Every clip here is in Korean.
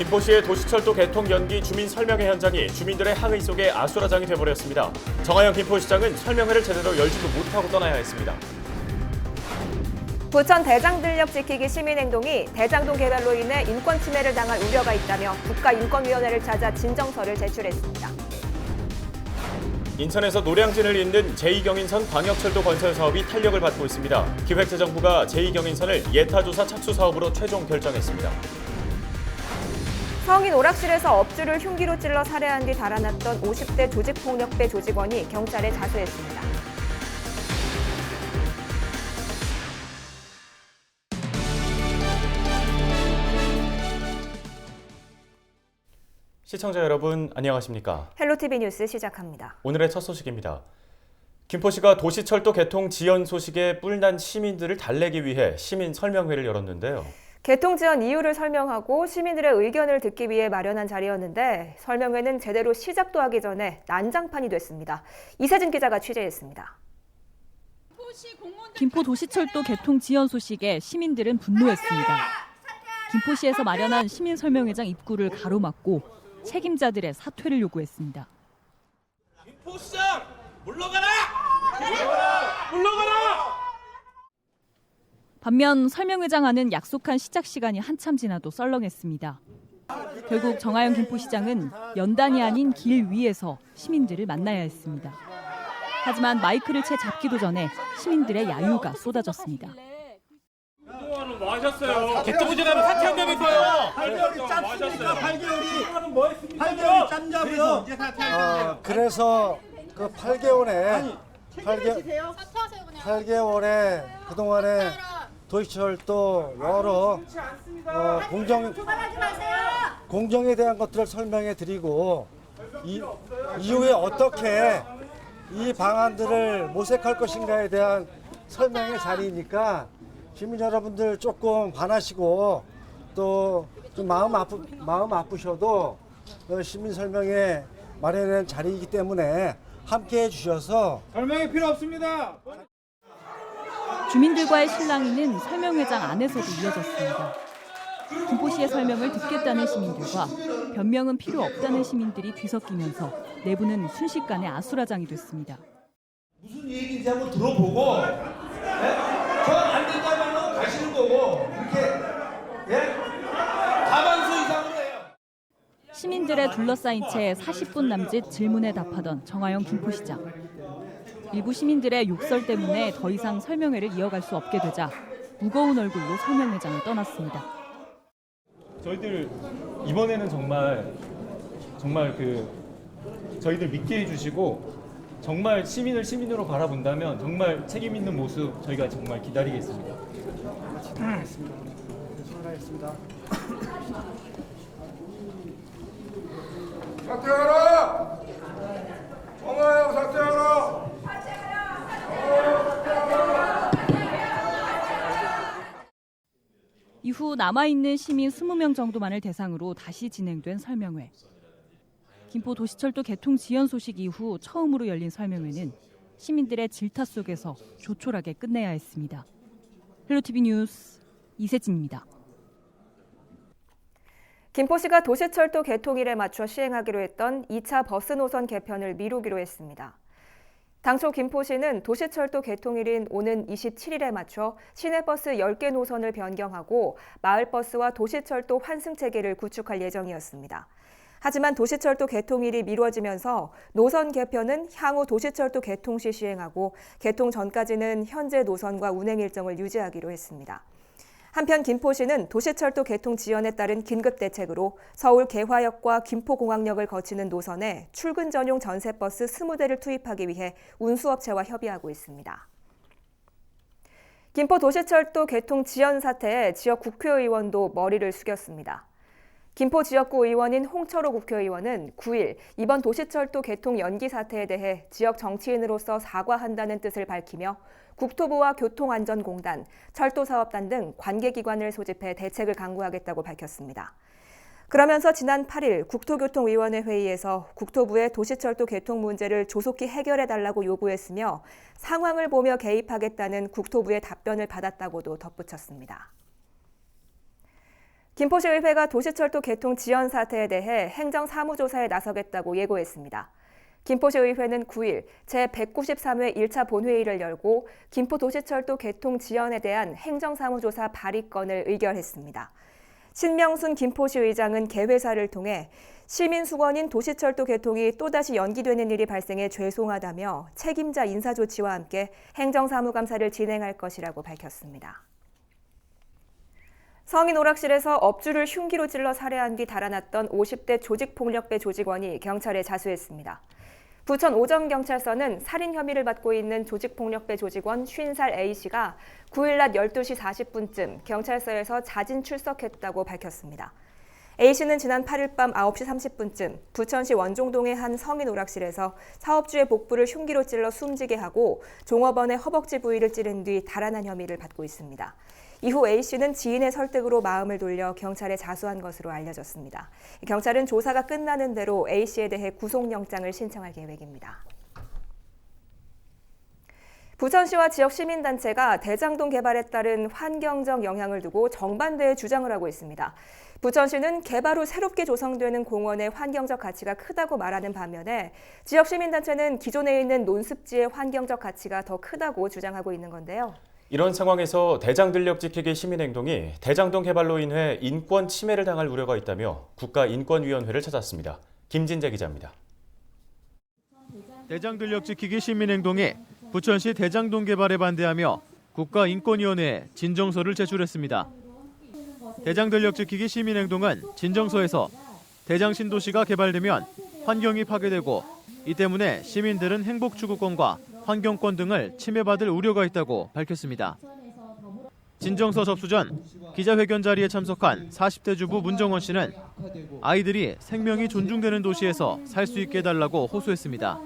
김포시의 도시철도 개통 연기 주민 설명회 현장이 주민들의 항의 속에 아수라장이 돼버렸습니다. 정하영 김포시장은 설명회를 제대로 열지도 못하고 떠나야 했습니다. 부천 대장들녘 지키기 시민행동이 대장동 개발로 인해 인권 침해를 당할 우려가 있다며 국가인권위원회를 찾아 진정서를 제출했습니다. 인천에서 노량진을 잇는 제2경인선 광역철도 건설 사업이 탄력을 받고 있습니다. 기획재정부가 제2경인선을 예타조사 착수 사업으로 최종 결정했습니다. 성인 오락실에서 업주를 흉기로 찔러 살해한 뒤 달아났던 50대 조직폭력배 조직원이 경찰에 자수했습니다. 시청자 여러분 안녕하십니까? 헬로티비 뉴스 시작합니다. 오늘의 첫 소식입니다. 김포시가 도시철도 개통 지연 소식에 뿔난 시민들을 달래기 위해 시민 설명회를 열었는데요. 개통 지연 이유를 설명하고 시민들의 의견을 듣기 위해 마련한 자리였는데 설명회는 제대로 시작도 하기 전에 난장판이 됐습니다. 이세진 기자가 취재했습니다. 김포 도시철도 개통 지연 소식에 시민들은 분노했습니다. 김포시에서 마련한 시민 설명회장 입구를 가로막고 책임자들의 사퇴를 요구했습니다. 김포시장 물러가라! 물러가라! 반면 설명회장 안은 약속한 시작 시간이 한참 지나도 썰렁했습니다. 결국 정하영 김포시장은 연단이 아닌 길 위에서 시민들을 만나야 했습니다. 하지만 마이크를 채 잡기도 전에 시민들의 야유가 쏟아졌습니다. 그동안은 뭐 하셨어요? 개통지하면 사퇴한다면서요? 8개월이 짰습니까? 8개월이 뭐 했습니까? 8개월이 짠다고요? 그래서 그 8개월에 8개월에 그동안에 도시철도 여러 공정에 대한 것들을 설명해 드리고 이후에 어떻게 이 방안들을 모색할 것인가에 대한 설명의 자리이니까 시민 여러분들 조금 반하시고 또 좀 마음 아프셔도 시민 설명회 마련한 자리이기 때문에 함께 해주셔서 설명이 필요 없습니다. 주민들과의 실랑이는 설명회장 안에서도 이어졌습니다. 김포시의 설명을 듣겠다는 시민들과 변명은 필요 없다는 시민들이 뒤섞이면서 내부는 순식간에 아수라장이 됐습니다. 무슨 얘기인지 한번 들어보고 저안 된다면 가시는 거고 이렇게 가만수 이상으로 해요. 시민들의 둘러싸인 채 40분 남짓 질문에 답하던 정하영 김포시장. 일부 시민들의 욕설 때문에 더 이상 설명회를 이어갈 수 없게 되자 무거운 얼굴로 설명회장을 떠났습니다. 저희들 이번에는 정말 저희들 믿게 해주시고 정말 시민을 시민으로 바라본다면 정말 책임 있는 모습 저희가 정말 기다리겠습니다. 수고하셨습니다. 사퇴하라! 정하영 사퇴하라! 이후 남아있는 시민 20명 정도만을 대상으로 다시 진행된 설명회. 김포 도시철도 개통 지연 소식 이후 처음으로 열린 설명회는 시민들의 질타 속에서 조촐하게 끝내야 했습니다. 헬로티비 뉴스 이세진입니다. 김포시가 도시철도 개통일에 맞춰 시행하기로 했던 2차 버스 노선 개편을 미루기로 했습니다. 당초 김포시는 도시철도 개통일인 오는 27일에 맞춰 시내버스 10개 노선을 변경하고 마을버스와 도시철도 환승체계를 구축할 예정이었습니다. 하지만 도시철도 개통일이 미뤄지면서 노선 개편은 향후 도시철도 개통 시 시행하고 개통 전까지는 현재 노선과 운행 일정을 유지하기로 했습니다. 한편 김포시는 도시철도 개통 지연에 따른 긴급 대책으로 서울 개화역과 김포공항역을 거치는 노선에 출근 전용 전세버스 20대를 투입하기 위해 운수업체와 협의하고 있습니다. 김포 도시철도 개통 지연 사태에 지역 국회의원도 머리를 숙였습니다. 김포 지역구 의원인 홍철호 국회의원은 9일 이번 도시철도 개통 연기 사태에 대해 지역 정치인으로서 사과한다는 뜻을 밝히며 국토부와 교통안전공단, 철도사업단 등 관계기관을 소집해 대책을 강구하겠다고 밝혔습니다. 그러면서 지난 8일 국토교통위원회 회의에서 국토부의 도시철도 개통 문제를 조속히 해결해달라고 요구했으며 상황을 보며 개입하겠다는 국토부의 답변을 받았다고도 덧붙였습니다. 김포시의회가 도시철도 개통 지연 사태에 대해 행정사무조사에 나서겠다고 예고했습니다. 김포시의회는 9일 제193회 1차 본회의를 열고 김포도시철도 개통 지연에 대한 행정사무조사 발의건을 의결했습니다. 신명순 김포시의장은 개회사를 통해 시민수건인 도시철도 개통이 또다시 연기되는 일이 발생해 죄송하다며 책임자 인사조치와 함께 행정사무감사를 진행할 것이라고 밝혔습니다. 성인 오락실에서 업주를 흉기로 찔러 살해한 뒤 달아났던 50대 조직폭력배 조직원이 경찰에 자수했습니다. 부천 오정경찰서는 살인 혐의를 받고 있는 조직폭력배 조직원 50살 A씨가 9일 낮 12시 40분쯤 경찰서에서 자진 출석했다고 밝혔습니다. A씨는 지난 8일 밤 9시 30분쯤 부천시 원종동의 한 성인 오락실에서 사업주의 복부를 흉기로 찔러 숨지게 하고 종업원의 허벅지 부위를 찌른 뒤 달아난 혐의를 받고 있습니다. 이후 A씨는 지인의 설득으로 마음을 돌려 경찰에 자수한 것으로 알려졌습니다. 경찰은 조사가 끝나는 대로 A씨에 대해 구속영장을 신청할 계획입니다. 부천시와 지역 시민단체가 대장동 개발에 따른 환경적 영향을 두고 정반대의 주장을 하고 있습니다. 부천시는 개발 후 새롭게 조성되는 공원의 환경적 가치가 크다고 말하는 반면에 지역 시민단체는 기존에 있는 논습지의 환경적 가치가 더 크다고 주장하고 있는 건데요. 이런 상황에서 대장들녘 지키기 시민행동이 대장동 개발로 인해 인권 침해를 당할 우려가 있다며 국가인권위원회를 찾았습니다. 김진재 기자입니다. 대장들녘 지키기 시민행동이 부천시 대장동 개발에 반대하며 국가인권위원회에 진정서를 제출했습니다. 대장들녘 지키기 시민행동은 진정서에서 대장 신도시가 개발되면 환경이 파괴되고 이 때문에 시민들은 행복추구권과 환경권 등을 침해받을 우려가 있다고 밝혔습니다. 진정서 접수 전 기자회견 자리에 참석한 40대 주부 문정원 씨는 아이들이 생명이 존중되는 도시에서 살 수 있게 해달라고 호소했습니다.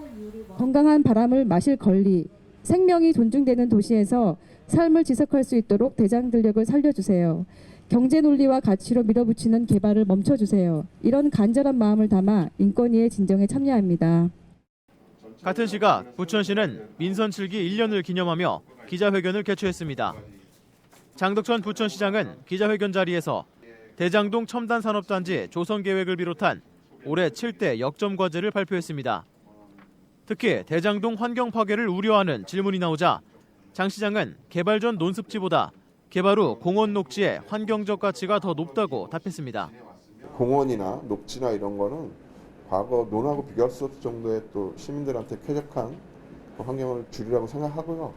건강한 바람을 마실 권리, 생명이 존중되는 도시에서 삶을 지속할 수 있도록 대장들녘을 살려주세요. 경제 논리와 가치로 밀어붙이는 개발을 멈춰주세요. 이런 간절한 마음을 담아 인권위의 진정에 참여합니다. 같은 시각 부천시는 민선 7기 1년을 기념하며 기자회견을 개최했습니다. 장덕천 부천시장은 기자회견 자리에서 대장동 첨단산업단지 조성계획을 비롯한 올해 7대 역점 과제를 발표했습니다. 특히 대장동 환경 파괴를 우려하는 질문이 나오자 장 시장은 개발 전 논습지보다 개발 후 공원 녹지의 환경적 가치가 더 높다고 답했습니다. 공원이나 녹지나 이런 거는 과거 논하고 비교할 수 없을 정도의 또 시민들한테 쾌적한 환경을 주리라고 생각하고요.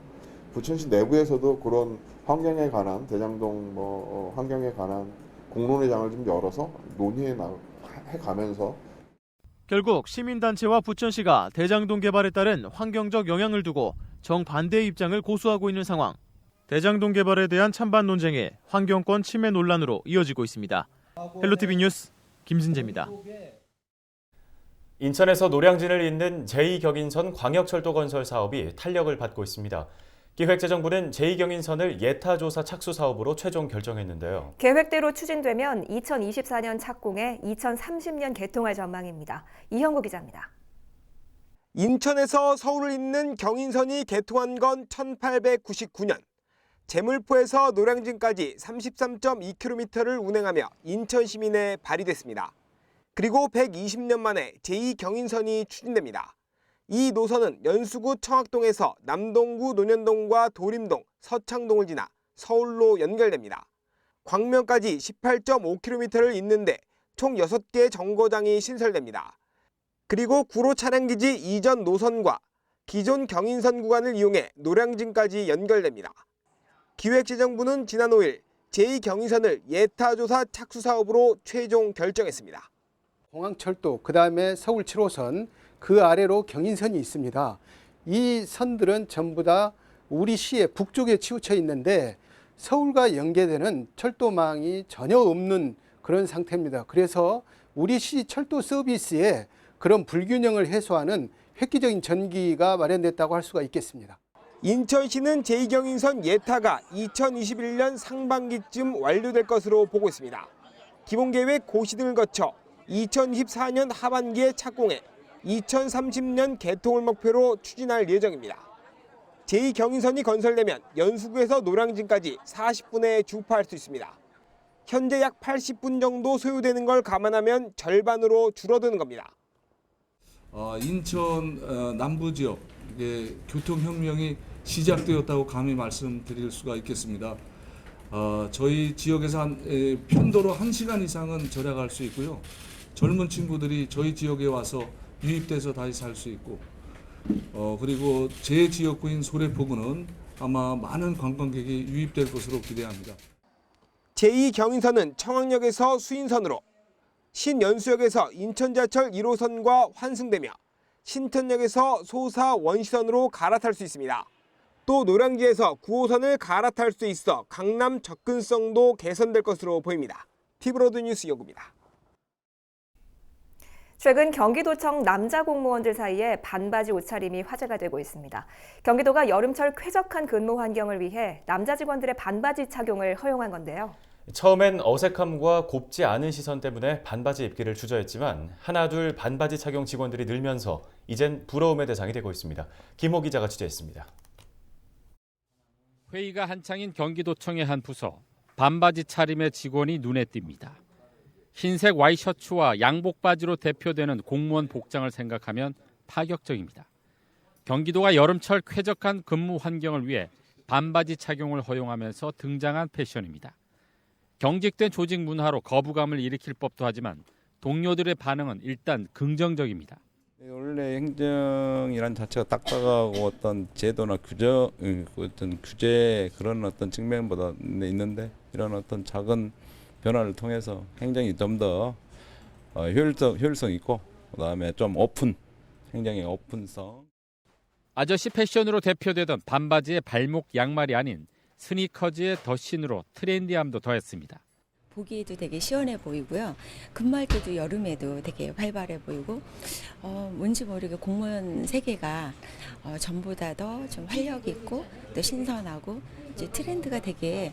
부천시 내부에서도 그런 환경에 관한 대장동 환경에 관한 공론회장을 좀 열어서 논의해 가면서 결국 시민단체와 부천시가 대장동 개발에 따른 환경적 영향을 두고 정반대의 입장을 고수하고 있는 상황. 대장동 개발에 대한 찬반 논쟁이 환경권 침해 논란으로 이어지고 있습니다. 헬로티비 뉴스 김진재입니다. 인천에서 노량진을 잇는 제2경인선 광역철도 건설 사업이 탄력을 받고 있습니다. 기획재정부는 제2경인선을 예타조사 착수 사업으로 최종 결정했는데요. 계획대로 추진되면 2024년 착공에 2030년 개통할 전망입니다. 이형구 기자입니다. 인천에서 서울을 잇는 경인선이 개통한 건 1899년. 제물포에서 노량진까지 33.2km를 운행하며 인천 시민에 발의됐습니다. 그리고 120년 만에 제2경인선이 추진됩니다. 이 노선은 연수구 청학동에서 남동구 논현동과 도림동, 서창동을 지나 서울로 연결됩니다. 광명까지 18.5km를 잇는데 총 6개 정거장이 신설됩니다. 그리고 구로 차량기지 이전 노선과 기존 경인선 구간을 이용해 노량진까지 연결됩니다. 기획재정부는 지난 5일 제2경인선을 예타조사 착수 사업으로 최종 결정했습니다. 공항철도, 그다음에 서울 7호선, 그 아래로 경인선이 있습니다. 이 선들은 전부 다 우리 시의 북쪽에 치우쳐 있는데 서울과 연계되는 철도망이 전혀 없는 그런 상태입니다. 그래서 우리 시 철도 서비스에 그런 불균형을 해소하는 획기적인 전기가 마련됐다고 할 수가 있겠습니다. 인천시는 제2경인선 예타가 2021년 상반기쯤 완료될 것으로 보고 있습니다. 기본계획 고시 등을 거쳐 2024년 하반기에 착공해 2030년 개통을 목표로 추진할 예정입니다. 제2경인선이 건설되면 연수구에서 노량진까지 40분에 주파할 수 있습니다. 현재 약 80분 정도 소요되는 걸 감안하면 절반으로 줄어드는 겁니다. 인천 남부 지역 교통혁명이 시작되었다고 감히 말씀드릴 수가 있겠습니다. 저희 지역에서 편도로 1시간 이상은 절약할 수 있고요. 젊은 친구들이 저희 지역에 와서 유입돼서 다시 살 수 있고, 그리고 제 지역구인 소래포구는 아마 많은 관광객이 유입될 것으로 기대합니다. 제2경인선은 청학역에서 수인선으로, 신연수역에서 인천지하철 1호선과 환승되며 신천역에서 소사 원시선으로 갈아탈 수 있습니다. 또 노량지에서 9호선을 갈아탈 수 있어 강남 접근성도 개선될 것으로 보입니다. 티브로드 뉴스 요구입니다. 최근 경기도청 남자 공무원들 사이에 반바지 옷차림이 화제가 되고 있습니다. 경기도가 여름철 쾌적한 근무 환경을 위해 남자 직원들의 반바지 착용을 허용한 건데요. 처음엔 어색함과 곱지 않은 시선 때문에 반바지 입기를 주저했지만 하나둘 반바지 착용 직원들이 늘면서 이젠 부러움의 대상이 되고 있습니다. 김호 기자가 취재했습니다. 회의가 한창인 경기도청의 한 부서, 반바지 차림의 직원이 눈에 띕니다. 흰색 와이셔츠와 양복 바지로 대표되는 공무원 복장을 생각하면 파격적입니다. 경기도가 여름철 쾌적한 근무 환경을 위해 반바지 착용을 허용하면서 등장한 패션입니다. 경직된 조직 문화로 거부감을 일으킬 법도 하지만 동료들의 반응은 일단 긍정적입니다. 원래 행정이란 자체가 딱딱하고 어떤 제도나 어떤 규제 그런 어떤 측면보다 있는데 이런 어떤 작은 변화를 통해서 행정이 좀 더 효율성 있고 그다음에 좀 행정의 오픈성. 아저씨 패션으로 대표되던 반바지의 발목 양말이 아닌 스니커즈의 더신으로 트렌디함도 더했습니다. 보기에도 되게 시원해 보이고요. 근무할때도 여름에도 되게 활발해 보이고 뭔지 모르게 공무원 세계가 전보다 더 좀 활력 있고 또 신선하고 이제 트렌드가 되게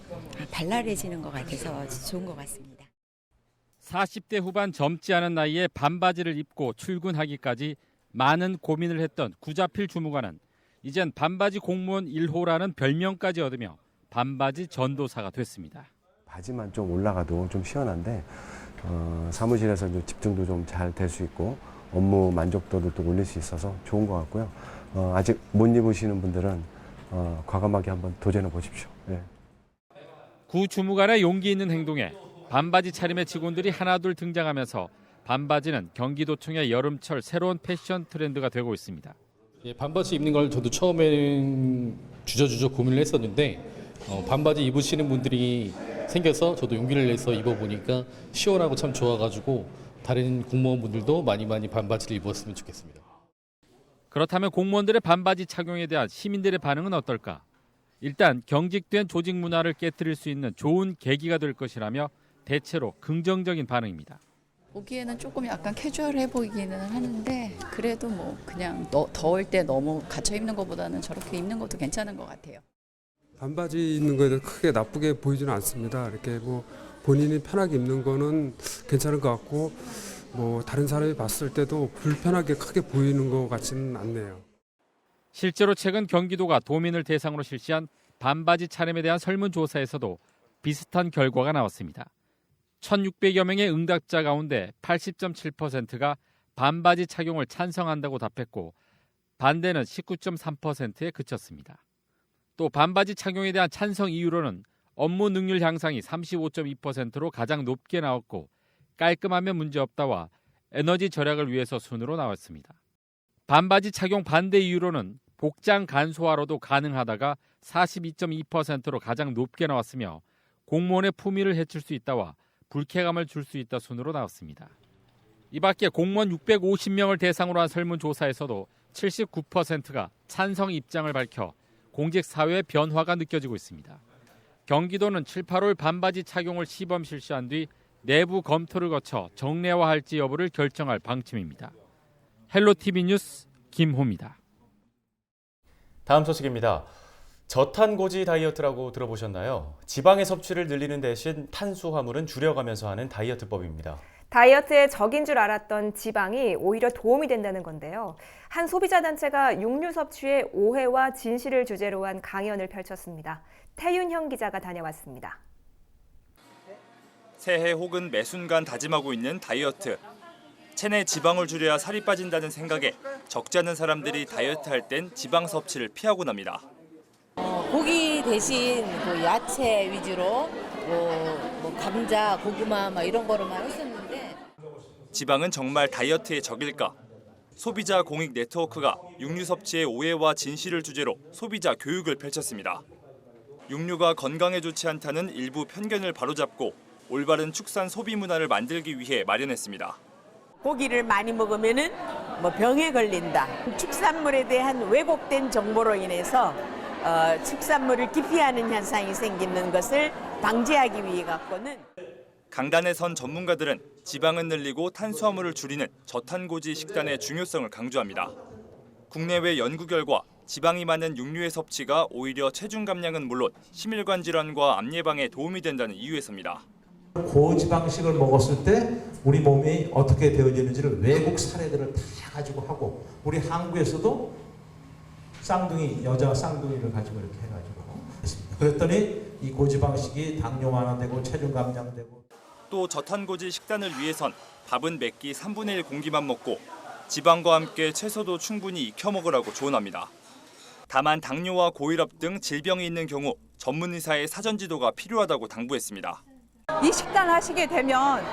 발랄해지는 것 같아서 좋은 것 같습니다. 40대 후반 젊지 않은 나이에 반바지를 입고 출근하기까지 많은 고민을 했던 구자필 주무관은 이젠 반바지 공무원 1호라는 별명까지 얻으며 반바지 전도사가 됐습니다. 바지만 좀 올라가도 좀 시원한데 사무실에서 집중도 좀 잘 될 수 있고 업무 만족도도 또 올릴 수 있어서 좋은 것 같고요. 아직 못 입으시는 분들은 과감하게 한번 도전해 보십시오. 네. 구 주무관의 용기 있는 행동에 반바지 차림의 직원들이 하나둘 등장하면서 반바지는 경기도청의 여름철 새로운 패션 트렌드가 되고 있습니다. 반바지 입는 걸 저도 처음에는 주저주저 고민을 했었는데 반바지 입으시는 분들이 생겨서 저도 용기를 내서 입어보니까 시원하고 참 좋아가지고 다른 공무원분들도 많이 반바지를 입었으면 좋겠습니다. 그렇다면 공무원들의 반바지 착용에 대한 시민들의 반응은 어떨까? 일단 경직된 조직 문화를 깨트릴 수 있는 좋은 계기가 될 것이라며 대체로 긍정적인 반응입니다. 보기에는 조금 약간 캐주얼해 보이기는 하는데 그래도 뭐 그냥 더울 때 너무 갇혀 입는 것보다는 저렇게 입는 것도 괜찮은 것 같아요. 반바지 입는 거에 대해서 크게 나쁘게 보이지는 않습니다. 이렇게 뭐 본인이 편하게 입는 거는 괜찮은 것 같고 뭐 다른 사람이 봤을 때도 불편하게 크게 보이는 것 같지는 않네요. 실제로 최근 경기도가 도민을 대상으로 실시한 반바지 차림에 대한 설문조사에서도 비슷한 결과가 나왔습니다. 1,600여 명의 응답자 가운데 80.7%가 반바지 착용을 찬성한다고 답했고 반대는 19.3%에 그쳤습니다. 또 반바지 착용에 대한 찬성 이유로는 업무 능률 향상이 35.2%로 가장 높게 나왔고 깔끔하면 문제없다와 에너지 절약을 위해서 순으로 나왔습니다. 반바지 착용 반대 이유로는 복장 간소화로도 가능하다가 42.2%로 가장 높게 나왔으며 공무원의 품위를 해칠 수 있다와 불쾌감을 줄 수 있다 순으로 나왔습니다. 이 밖에 공무원 650명을 대상으로 한 설문조사에서도 79%가 찬성 입장을 밝혀 공직 사회의 변화가 느껴지고 있습니다. 경기도는 7, 8월 반바지 착용을 시범 실시한 뒤 내부 검토를 거쳐 정례화할지 여부를 결정할 방침입니다. 헬로티비 뉴스 김호입니다. 다음 소식입니다. 저탄고지 다이어트라고 들어보셨나요? 지방의 섭취를 늘리는 대신 탄수화물은 줄여가면서 하는 다이어트법입니다. 다이어트의 적인 줄 알았던 지방이 오히려 도움이 된다는 건데요. 한 소비자 단체가 육류 섭취의 오해와 진실을 주제로 한 강연을 펼쳤습니다. 태윤형 기자가 다녀왔습니다. 새해 혹은 매 순간 다짐하고 있는 다이어트. 체내 지방을 줄여야 살이 빠진다는 생각에 적지 않은 사람들이 다이어트 할 땐 지방 섭취를 피하곤 합니다. 고기 대신 그 야채 위주로 감자, 고구마 이런 거로만 했었는데 지방은 정말 다이어트의 적일까? 소비자 공익 네트워크가 육류 섭취의 오해와 진실을 주제로 소비자 교육을 펼쳤습니다. 육류가 건강에 좋지 않다는 일부 편견을 바로잡고 올바른 축산 소비 문화를 만들기 위해 마련했습니다. 고기를 많이 먹으면은 병에 걸린다. 축산물에 대한 왜곡된 정보로 인해서 축산물을 기피하는 현상이 생기는 것을 방지하기 위해 갖고는 강단에 선 전문가들은 지방은 늘리고 탄수화물을 줄이는 저탄고지 식단의 중요성을 강조합니다. 국내외 연구 결과 지방이 많은 육류의 섭취가 오히려 체중 감량은 물론 심혈관 질환과 암 예방에 도움이 된다는 이유에서입니다. 고지방식을 먹었을 때 우리 몸이 어떻게 되어지는지를 외국 사례들을 다 가지고 하고 우리 한국에서도 여자 쌍둥이를 가지고 이렇게 해가지고 했습니다. 그랬더니 이 고지방식이 당뇨 완화되고 체중 감량되고 또 저탄고지 식단을 위해선 밥은 몇 끼 3분의 1 공기만 먹고 지방과 함께 채소도 충분히 익혀 먹으라고 조언합니다. 다만 당뇨와 고혈압 등 질병이 있는 경우 전문 의사의 사전 지도가 필요하다고 당부했습니다. 이 식단 하시게 되면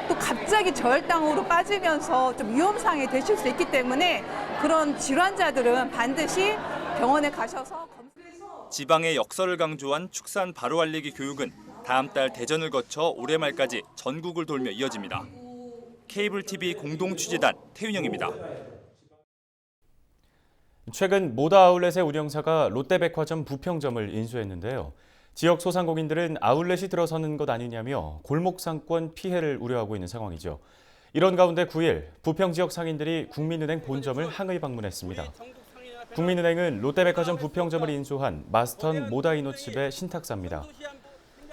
또 갑자기 저혈당으로 빠지면서 좀 위험상에 되실 수 있기 때문에 그런 질환자들은 반드시 병원에 가셔서 지방의 역설을 강조한 축산 바로 알리기 교육은 다음 달 대전을 거쳐 올해 말까지 전국을 돌며 이어집니다. 케이블 TV 공동 취재단 태윤영입니다. 최근 모다 아울렛의 운영사가 롯데백화점 부평점을 인수했는데요. 지역 소상공인들은 아울렛이 들어서는 것 아니냐며 골목 상권 피해를 우려하고 있는 상황이죠. 이런 가운데 9일 부평 지역 상인들이 국민은행 본점을 항의 방문했습니다. 국민은행은 롯데백화점 부평점을 인수한 마스턴 모다이노칩의 신탁사입니다.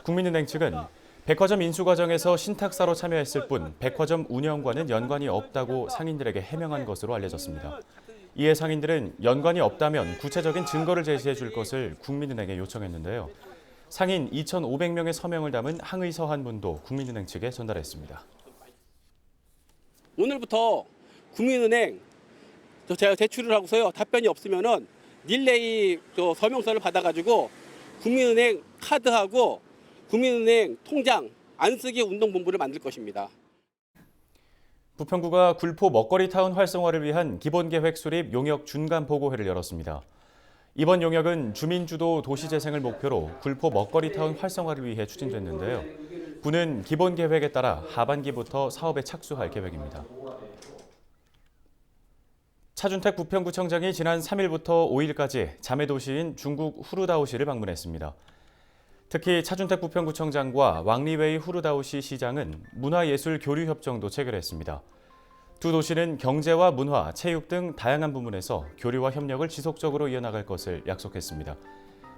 국민은행 측은 백화점 인수 과정에서 신탁사로 참여했을 뿐 백화점 운영과는 연관이 없다고 상인들에게 해명한 것으로 알려졌습니다. 이에 상인들은 연관이 없다면 구체적인 증거를 제시해 줄 것을 국민은행에 요청했는데요. 상인 2,500명의 서명을 담은 항의 서한문도 국민은행 측에 전달했습니다. 오늘부터 국민은행 제가 제출을 하고서요 답변이 없으면은 릴레이 서명서를 받아가지고 국민은행 카드하고 국민은행 통장 안 쓰기 운동본부를 만들 것입니다. 부평구가 굴포 먹거리타운 활성화를 위한 기본계획 수립 용역 중간 보고회를 열었습니다. 이번 용역은 주민주도 도시재생을 목표로 굴포 먹거리타운 활성화를 위해 추진됐는데요. 구는 기본계획에 따라 하반기부터 사업에 착수할 계획입니다. 차준택 부평구청장이 지난 3일부터 5일까지 자매도시인 중국 후르다오시를 방문했습니다. 특히 차준택 부평구청장과 왕리웨이 후르다오시 시장은 문화예술교류협정도 체결했습니다. 두 도시는 경제와 문화, 체육 등 다양한 부문에서 교류와 협력을 지속적으로 이어나갈 것을 약속했습니다.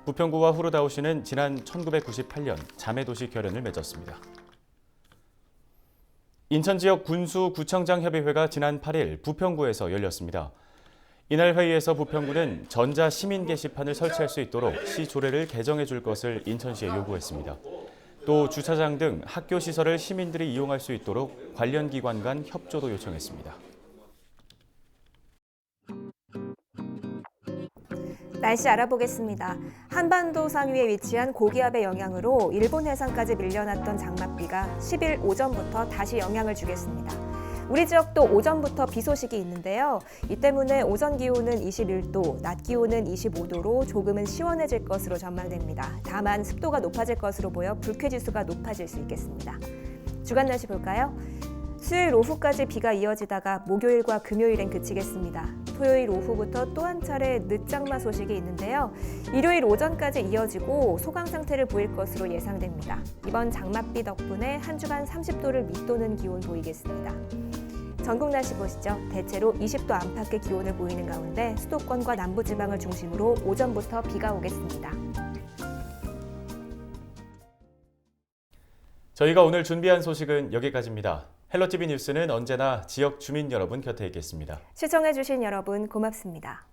부평구와 후르다오시는 지난 1998년 자매도시 결연을 맺었습니다. 인천 지역 군수구청장 협의회가 지난 8일 부평구에서 열렸습니다. 이날 회의에서 부평구는 전자시민 게시판을 설치할 수 있도록 시 조례를 개정해 줄 것을 인천시에 요구했습니다. 또 주차장 등 학교 시설을 시민들이 이용할 수 있도록 관련 기관 간 협조도 요청했습니다. 날씨 알아보겠습니다. 한반도 상위에 위치한 고기압의 영향으로 일본 해상까지 밀려났던 장맛비가 10일 오전부터 다시 영향을 주겠습니다. 우리 지역도 오전부터 비 소식이 있는데요. 이 때문에 오전 기온은 21도, 낮 기온은 25도로 조금은 시원해질 것으로 전망됩니다. 다만 습도가 높아질 것으로 보여 불쾌지수가 높아질 수 있겠습니다. 주간 날씨 볼까요? 수요일 오후까지 비가 이어지다가 목요일과 금요일엔 그치겠습니다. 토요일 오후부터 또 한 차례 늦장마 소식이 있는데요. 일요일 오전까지 이어지고 소강 상태를 보일 것으로 예상됩니다. 이번 장맛비 덕분에 한 주간 30도를 밑도는 기온 보이겠습니다. 전국 날씨 보시죠. 대체로 20도 안팎의 기온을 보이는 가운데 수도권과 남부지방을 중심으로 오전부터 비가 오겠습니다. 저희가 오늘 준비한 소식은 여기까지입니다. 헬로티비 뉴스는 언제나 지역 주민 여러분 곁에 있겠습니다. 시청해주신 여러분 고맙습니다.